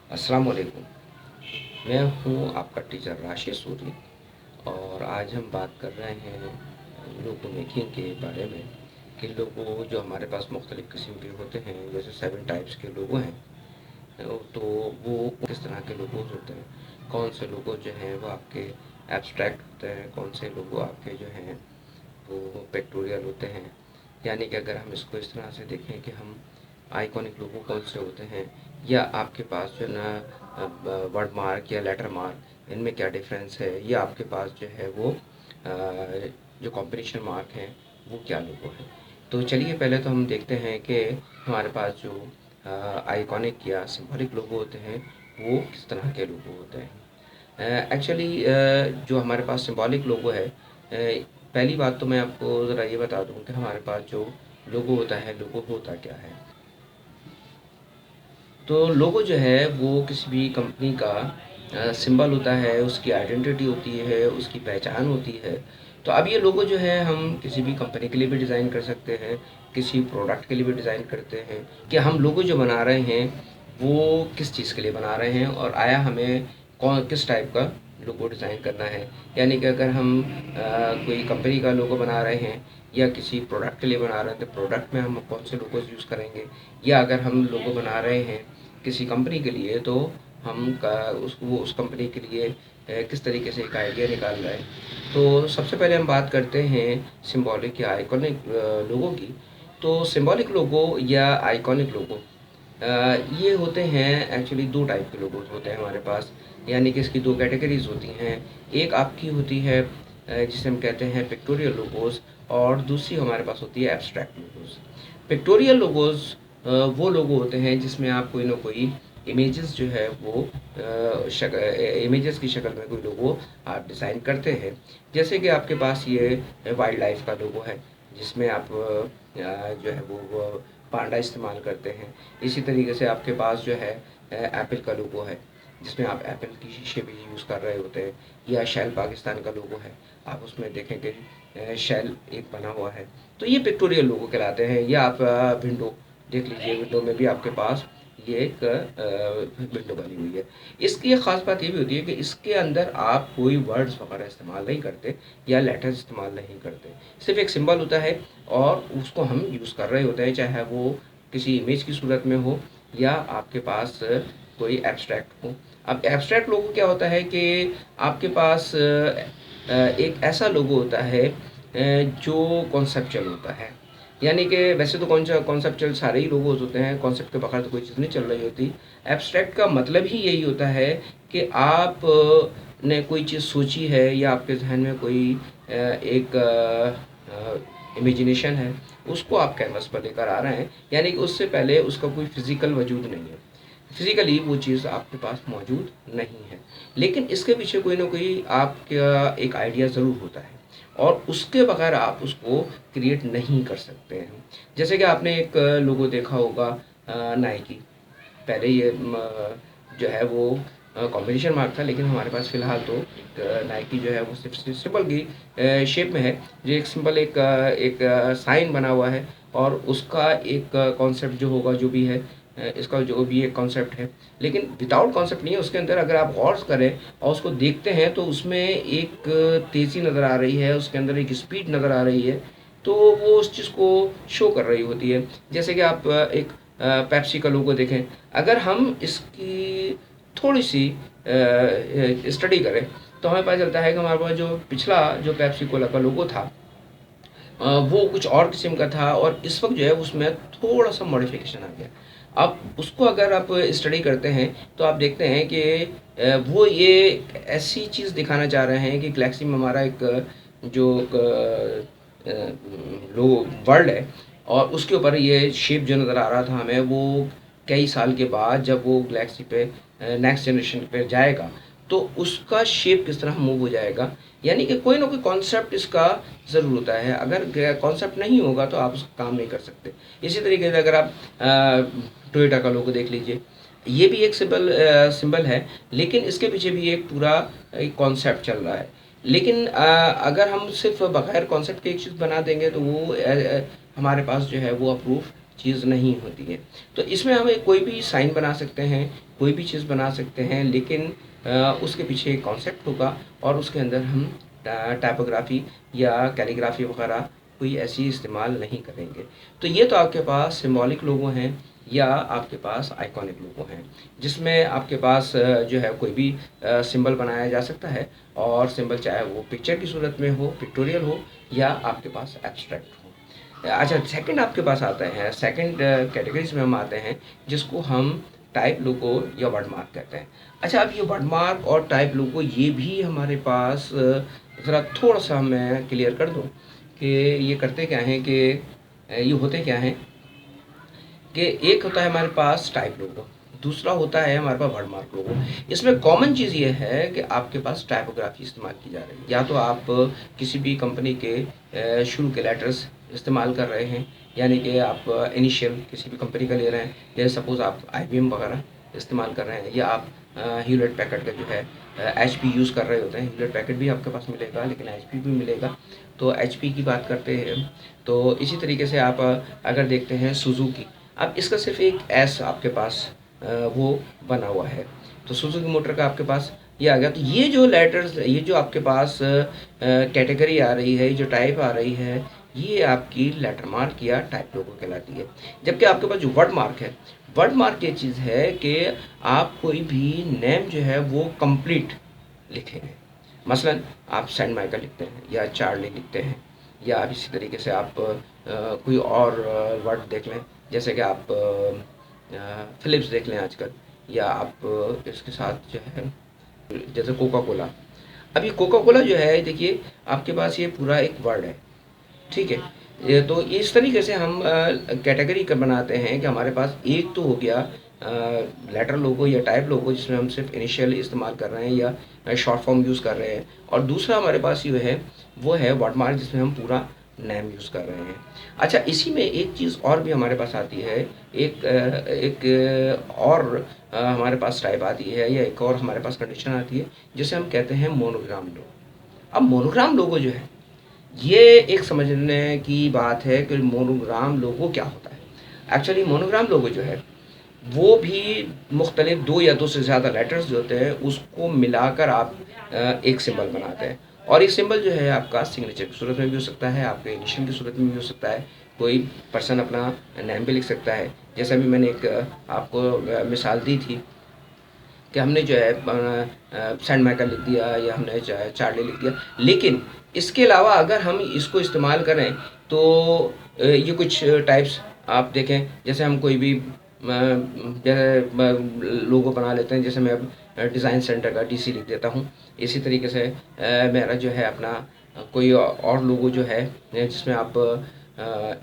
अस्सलाम वालेकुम। मैं हूँ आपका टीचर राशिद सूरी और आज हम बात कर रहे हैं लोगो मेकिंग के बारे में कि लोगो जो हमारे पास मुख्तलिफ़ किस्म के होते हैं, जैसे 7 टाइप्स के लोगो हैं। तो वो किस तरह के लोगोज़ होते हैं, कौन से लोगो जो हैं वो आपके एब्स्ट्रैक्ट होते हैं, कौन से लोगो आपके जो हैं वो पिक्टोरियल होते हैं। यानी कि अगर हम इसको इस तरह से देखें कि हम आइकॉनिक लोगो कौन से होते हैं, या आपके पास जो है ना वर्ड मार्क या लेटर मार्क, इनमें क्या डिफरेंस है, या आपके पास जो है वो जो कॉम्बिनेशन मार्क हैं वो क्या लोगो हैं। तो चलिए पहले तो हम देखते हैं कि हमारे पास जो आइकॉनिक या सिंबॉलिक लोगो होते हैं वो किस तरह के लोगो होते हैं। एक्चुअली जो हमारे पास सिंबॉलिक लोगो है, पहली बात तो मैं आपको ज़रा ये बता दूं कि हमारे पास जो लोगो होता है, लोगो होता क्या है। तो लोगो जो है वो किसी भी कंपनी का सिंबल होता है, उसकी आइडेंटिटी होती है, उसकी पहचान होती है। तो अब ये लोगो जो है हम किसी भी कंपनी के लिए भी डिज़ाइन कर सकते हैं, किसी प्रोडक्ट के लिए भी डिज़ाइन करते हैं कि हम लोगो जो बना रहे हैं वो किस चीज़ के लिए बना रहे हैं, और आया हमें कौन किस टाइप का लोगो डिज़ाइन करना है। यानी कि अगर हम कोई कंपनी का लोगो बना रहे हैं या किसी प्रोडक्ट के लिए बना रहे हैं, तो प्रोडक्ट में हम कौन से लोगोज यूज़ करेंगे, या अगर हम लोगो बना रहे हैं किसी कंपनी के लिए, तो हम का उस कंपनी के लिए किस तरीके से एक आइडिया निकाल रहे हैं। तो सबसे पहले हम बात करते हैं सिंबॉलिक या आइकॉनिक लोगों की। तो सिंबॉलिक लोगो या आइकॉनिक लोगो ये होते हैं, एक्चुअली दो टाइप के लोगोस होते हैं हमारे पास। यानी कि इसकी दो कैटेगरीज होती हैं। एक आपकी होती है जिसे हम कहते हैं पिक्टोरियल लोगोस, और दूसरी हमारे पास होती है एब्स्ट्रैक्ट लोगोस। पिक्टोरियल लोगोस वो लोगो होते हैं जिसमें आप कोई ना कोई इमेजेस जो है वो इमेजेस की शक्ल में कोई लोगो आप डिज़ाइन करते हैं। जैसे कि आपके पास ये वाइल्ड लाइफ का लोगो है, जिसमें आप जो है वो पांडा इस्तेमाल करते हैं। इसी तरीके से आपके पास जो है एप्पल का लोगो है, जिसमें आप एप्पल की शीशे भी यूज़ कर रहे होते हैं। या शेल पाकिस्तान का लोगो है, आप उसमें देखें कि शेल एक बना हुआ है। तो ये पिक्टोरियल लोगो कहलाते हैं। या आप विंडो देख लीजिए, विंडो में भी आपके पास ये एक विंडो बनी हुई है। इसकी एक ख़ास बात ये भी होती है कि इसके अंदर आप कोई वर्ड्स वगैरह इस्तेमाल नहीं करते या लेटर्स इस्तेमाल नहीं करते। सिर्फ एक सिंबल होता है और उसको हम यूज़ कर रहे होते हैं, चाहे वो किसी इमेज की सूरत में हो या आपके पास कोई एब्स्ट्रैक्ट हो। अब एब्स्ट्रैक्ट लोगो क्या होता है कि आपके पास एक ऐसा लोगो होता है जो कॉन्सेप्चुअल होता है। यानी कि वैसे तो कॉन्सेप्चुअल सारे ही लोगोज होते हैं, कॉन्सेप्ट के बगैर तो कोई चीज़ नहीं चल रही होती। एब्स्ट्रैक्ट का मतलब ही यही होता है कि आप ने कोई चीज़ सोची है या आपके जहन में कोई एक इमेजिनेशन है, उसको आप कैनवस पर लेकर आ रहे हैं। यानी कि उससे पहले उसका कोई फिज़िकल वजूद नहीं है, फिज़िकली वो चीज़ आपके पास मौजूद नहीं है, लेकिन इसके पीछे कोई ना कोई आपका एक आइडिया ज़रूर होता है, और उसके बगैर आप उसको क्रिएट नहीं कर सकते हैं। जैसे कि आपने एक लोगो देखा होगा नाइकी। पहले ये जो है वो कॉम्बिनेशन मार्क था, लेकिन हमारे पास फ़िलहाल तो एक नाइकी जो है वो सिर्फ सिंबल की शेप में है। जो एक सिंबल एक साइन बना हुआ है, और उसका एक कॉन्सेप्ट जो होगा, जो भी है इसका जो भी एक कॉन्सेप्ट है, लेकिन विदाउट कॉन्सेप्ट नहीं है। उसके अंदर अगर आप गौर करें और उसको देखते हैं तो उसमें एक तेज़ी नज़र आ रही है, उसके अंदर एक स्पीड नज़र आ रही है। तो वो उस चीज़ को शो कर रही होती है। जैसे कि आप एक पेप्सी का लोगो देखें, अगर हम इसकी थोड़ी सी स्टडी करें तो हमें पता चलता है कि हमारे पास जो पिछला जो पेप्सी कोला का लोगो था वो कुछ और किस्म का था, और इस वक्त जो है उसमें थोड़ा सा मॉडिफिकेशन आ गया। अब उसको अगर आप स्टडी करते हैं तो आप देखते हैं कि वो ये ऐसी चीज़ दिखाना चाह रहे हैं कि गैलेक्सी में हमारा एक जो लो वर्ल्ड है, और उसके ऊपर ये शेप जो नज़र आ रहा था हमें, वो कई साल के बाद जब वो गैलेक्सी पे नेक्स्ट जनरेशन पे जाएगा तो उसका शेप किस तरह मूव हो जाएगा। यानी कि कोई ना कोई कॉन्सेप्ट इसका ज़रूर होता है। अगर कॉन्सेप्ट नहीं होगा तो आप उसका काम नहीं कर सकते। इसी तरीके से अगर आप टोयोटा का लोगो देख लीजिए, ये भी एक सिंबल है, लेकिन इसके पीछे भी एक पूरा एक कॉन्सेप्ट चल रहा है। लेकिन अगर हम सिर्फ बगैर कॉन्सेप्ट के एक चीज़ बना देंगे तो वो हमारे पास जो है वो अप्रूव चीज़ नहीं होती है। तो इसमें हमें कोई भी साइन बना सकते हैं, कोई भी चीज़ बना सकते हैं, लेकिन उसके पीछे एक कॉन्सेप्ट होगा और उसके अंदर हम टाइपोग्राफी या कैलीग्राफी वगैरह कोई ऐसी इस्तेमाल नहीं करेंगे। तो ये तो आपके पास सिंबॉलिक लोगो हैं या आपके पास आइकॉनिक लोगो हैं, जिसमें आपके पास जो है कोई भी सिंबल बनाया जा सकता है, और सिंबल चाहे वो पिक्चर की सूरत में हो, पिक्टोरियल हो, या आपके पास एब्स्ट्रैक्ट हो। अच्छा, सेकंड आपके पास आता है, सेकंड कैटेगरीज में हम आते हैं जिसको हम टाइप लोगो या वर्ड मार्क कहते हैं। अच्छा, अब ये वर्ड मार्क और टाइप लोगो ये भी हमारे पास ज़रा थोड़ा सा मैं क्लियर कर दूं कि ये करते क्या हैं कि ये होते क्या हैं कि एक होता है हमारे पास टाइप लोगो, दूसरा होता है हमारे पास वर्ड मार्क लोगो। इसमें कॉमन चीज़ ये है कि आपके पास टाइपोग्राफी इस्तेमाल की जा रही है, या तो आप किसी भी कंपनी के शुरू के लेटर्स इस्तेमाल कर रहे हैं, यानी कि आप इनिशियल किसी भी कंपनी का ले रहे हैं, जैसे सपोज़ आप IBM वगैरह इस्तेमाल कर रहे हैं, या आप ह्यूलेट पैकर्ड का जो है HP यूज़ कर रहे होते हैं। ह्यूलेट पैकर्ड भी आपके पास मिलेगा, लेकिन HP भी मिलेगा। तो HP की बात करते हैं, तो इसी तरीके से आप अगर देखते हैं सुजुकी, अब इसका सिर्फ एक एस आपके पास वो बना हुआ है, तो सुजुकी मोटर का आपके पास ये आ गया। तो ये जो लेटर्स, ये जो आपके पास कैटेगरी आ रही है, जो टाइप आ रही है, ये आपकी लेटर मार्क या टाइप लोगो कहलाती है। जबकि आपके पास जो वर्ड मार्क है, वर्ड मार्क ये चीज़ है कि आप कोई भी नेम जो है वो कंप्लीट लिखेंगे। मसलन आप सेंट माइकल लिखते हैं या चार्ली लिखते हैं, या आप इसी तरीके से आप कोई और वर्ड देख लें, जैसे कि आप फ़िलिप्स देख लें आजकल, या आप इसके साथ जो है जैसे कोका कोला। अब ये कोका कोला जो है, देखिए आपके पास ये पूरा एक वर्ड है, ठीक है। ये तो इस तरीके से हम कैटेगरी कर बनाते हैं कि हमारे पास एक तो हो गया लेटर लोगो या टाइप लोगो, जिसमें हम सिर्फ इनिशियल इस्तेमाल कर रहे हैं या शॉर्ट फॉर्म यूज़ कर रहे हैं, और दूसरा हमारे पास ये है वो है वर्ड मार्क, जिसमें हम पूरा नेम यूज़ कर रहे हैं। अच्छा, इसी में एक चीज़ और भी हमारे पास आती है, एक और हमारे पास टाइप आती है, या एक और हमारे पास कंडीशन आती है, जिसे हम कहते हैं मोनोग्राम लोगो। अब मोनोग्राम लोगो जो है, ये एक समझने की बात है कि मोनोग्राम लोगो क्या होता है। एक्चुअली मोनोग्राम लोगो जो है वो भी मुख्तलिफ 2 या 2 से ज़्यादा लेटर्स जो होते हैं उसको मिलाकर आप एक सिंबल बनाते हैं, और एक सिंबल जो है आपका सिग्नेचर की सूरत में भी हो सकता है, आपके इनिशियल की सूरत में भी हो सकता है, कोई पर्सन अपना नाम भी लिख सकता है। जैसे अभी मैंने एक आपको मिसाल दी थी कि हमने जो है सेंट माइकल लिख दिया, या हमने चार्ली लिख दिया, लेकिन इसके अलावा अगर हम इसको इस्तेमाल करें तो ये कुछ टाइप्स आप देखें, जैसे हम कोई भी जैसे लोगो बना लेते हैं, जैसे मैं अब डिज़ाइन सेंटर का DC लिख देता हूँ। इसी तरीके से मेरा जो है अपना कोई और लोगो जो है जिसमें आप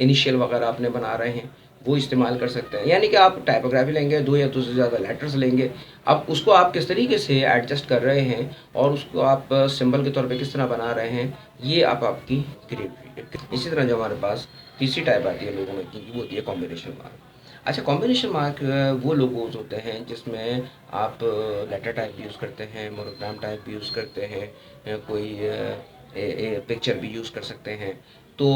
इनिशियल वगैरह अपने बना रहे हैं, वो इस्तेमाल कर सकते हैं। यानी कि आप टाइपोग्राफी लेंगे, 2 या 2 से ज़्यादा लेटर्स लेंगे, अब उसको आप किस तरीके से एडजस्ट कर रहे हैं और उसको आप सिंबल के तौर पे किस तरह बना रहे हैं, ये आप आपकी क्रिएटिविटी। इसी तरह जो हमारे पास तीसरी टाइप आती है लोगों में की, वो होती है कॉम्बिनेशन मार्क। अच्छा, कॉम्बिनेशन मार्क वो लोगोज होते हैं जिसमें आप लेटर टाइप भी यूज़ करते हैं, मोनोग्राम टाइप भी यूज़ करते हैं, कोई पिक्चर भी यूज़ कर सकते हैं, तो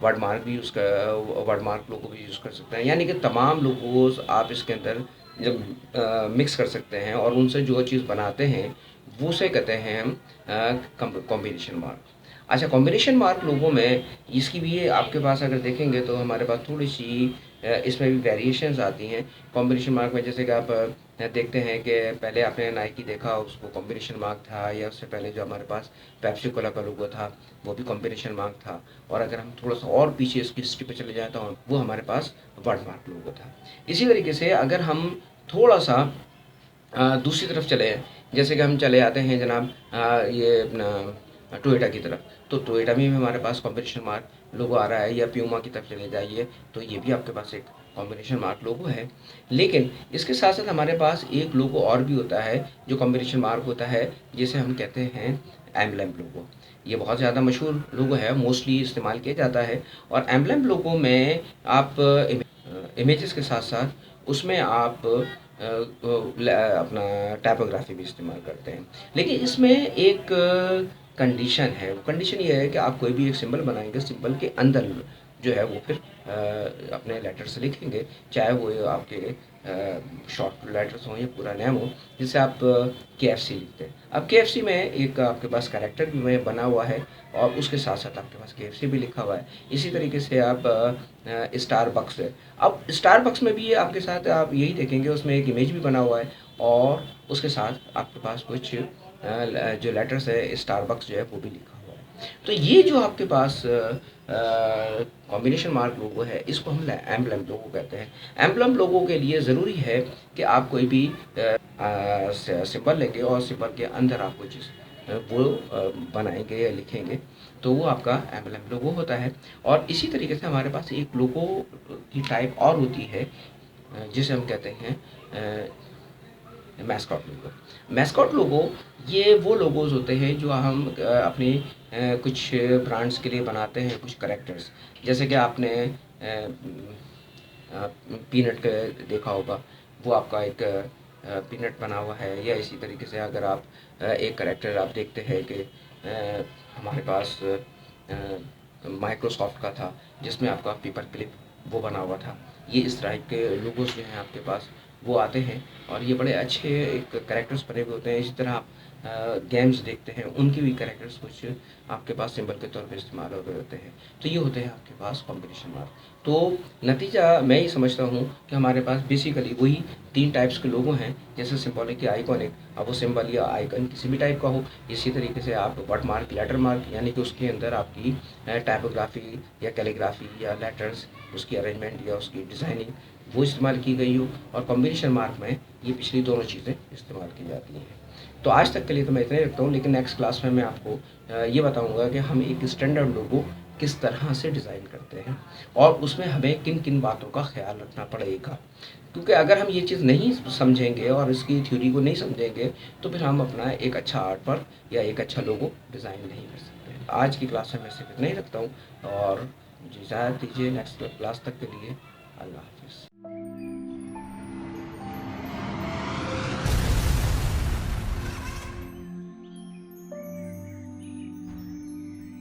वर्ड मार्क भी वर्ड मार्क लोगो भी यूज़ कर सकते हैं। यानी कि तमाम लोगोज आप इसके अंदर जब मिक्स कर सकते हैं और उनसे जो चीज़ बनाते हैं वो से कहते हैं हम कॉम्बिनेशन मार्क। अच्छा, कॉम्बिनेशन मार्क लोगों में इसकी भी आपके पास अगर देखेंगे तो हमारे पास थोड़ी सी इसमें भी वेरिएशंस आती हैं कॉम्बिनेशन मार्क में। जैसे कि आप देखते हैं कि पहले आपने नाइकी देखा, उसको कॉम्बिनेशन मार्क था, या उससे पहले जो हमारे पास पेप्सी कोला का लोगो था वो भी कॉम्बिनेशन मार्क था, और अगर हम थोड़ा सा और पीछे इसकी हिस्ट्री पे चले जाएँ तो वो हमारे पास वर्ड मार्क लोगो था। इसी तरीके से अगर हम थोड़ा सा दूसरी तरफ चले, जैसे कि हम चले आते हैं जनाब ये अपना टोयोटा की तरफ, तो टोयोटा में भी हमारे पास कॉम्बिनेशन मार्क लोगो आ रहा है, या प्यूमा की तरफ चले जाइए तो ये भी आपके पास एक कॉम्बिनेशन मार्क लोगो है। लेकिन इसके साथ साथ हमारे पास एक लोगो और भी होता है जो कॉम्बिनेशन मार्क होता है, जिसे हम कहते हैं एम्बलम लोगो। ये बहुत ज़्यादा मशहूर लोगो है, मोस्टली इस्तेमाल किया जाता है, और एम्बलम लोगो में आप इमेजेस के साथ साथ उसमें आप अपना टाइपोग्राफी भी इस्तेमाल करते हैं। लेकिन इसमें एक कंडीशन है, वो कंडीशन ये है कि आप कोई भी एक सिंबल बनाएंगे, सिंबल के अंदर जो है वो फिर अपने लेटर से लिखेंगे, चाहे वो आपके शॉर्ट लेटर्स हों या पूरा नेम हो, जिससे आप KFC लिखते हैं। अब KFC में एक आपके पास कैरेक्टर भी में बना हुआ है और उसके साथ-साथ आपके पास KFC भी लिखा हुआ है। इसी तरीके से आप स्टारबक्स है। अब स्टारबक्स में भी आपके साथ आप यही देखेंगे, उसमें एक इमेज भी बना हुआ है और उसके साथ आपके पास कुछ जो लेटर्स है स्टारबक्स जो है वो भी लिखा हुआ है। तो ये जो आपके पास कॉम्बिनेशन मार्क लोगो है, इसको हम एम्बलम लोगो कहते हैं। एम्बलम लोगो के लिए ज़रूरी है कि आप कोई भी सिंबल लेंगे और सिंबल के अंदर आप कोई चीज़ वो बनाएंगे या लिखेंगे, तो वो आपका एम्बलम लोगो होता है। और इसी तरीके से हमारे पास एक लोगो की टाइप और होती है, जिसे हम कहते हैं मैस्कॉट लोगो। मैस्कॉट लोगो ये वो लोगोज होते हैं जो हम अपने कुछ ब्रांड्स के लिए बनाते हैं, कुछ करेक्टर्स। जैसे कि आपने पीनट का देखा होगा, वो आपका एक पीनट बना हुआ है। या इसी तरीके से अगर आप एक करेक्टर आप देखते हैं कि हमारे पास माइक्रोसॉफ्ट का था, जिसमें आपका पेपर क्लिप वो बना हुआ था। ये इस तरह के लोगोस जो हैं आपके पास वो आते हैं और ये बड़े अच्छे एक कैरेक्टर्स बने हुए होते हैं। इसी तरह आप गेम्स देखते हैं, उनकी भी कैरेक्टर्स कुछ आपके पास सिंबल के तौर पे इस्तेमाल हो रहे होते हैं। तो ये होते हैं आपके पास कॉम्बिनेशन मार्क। तो नतीजा मैं ये समझता हूँ कि हमारे पास बेसिकली वही 3 टाइप्स के लोगो हैं, जैसे सिंबॉलिक या आइकॉनिक। अब वो सिंबल या आइकन किसी भी टाइप का हो। इसी तरीके से आप वर्ड मार्क, लेटर मार्क, यानी कि उसके अंदर आपकी टाइपोग्राफी या कैलीग्राफी या लेटर्स, उसकी अरेंजमेंट या उसकी डिज़ाइनिंग वो इस्तेमाल की गई हो। और कॉम्बिनेशन मार्क में ये पिछली दोनों चीज़ें इस्तेमाल की जाती हैं। तो आज तक के लिए तो मैं इतना ही रखता हूँ, लेकिन नेक्स्ट क्लास में मैं आपको ये बताऊँगा कि हम एक स्टैंडर्ड लोगो किस तरह से डिज़ाइन करते हैं और उसमें हमें किन किन बातों का ख्याल रखना पड़ेगा। क्योंकि अगर हम ये चीज़ नहीं समझेंगे और इसकी थ्योरी को नहीं समझेंगे, तो फिर हम अपना एक अच्छा आर्ट वर्क या एक अच्छा लोगो डिज़ाइन नहीं कर सकते। आज की क्लास में मैं सिर्फ इतना ही रखता हूँ और मुझे इजाज़त दीजिए। नेक्स्ट क्लास तक के लिए अल्लाह हाफ़िज़।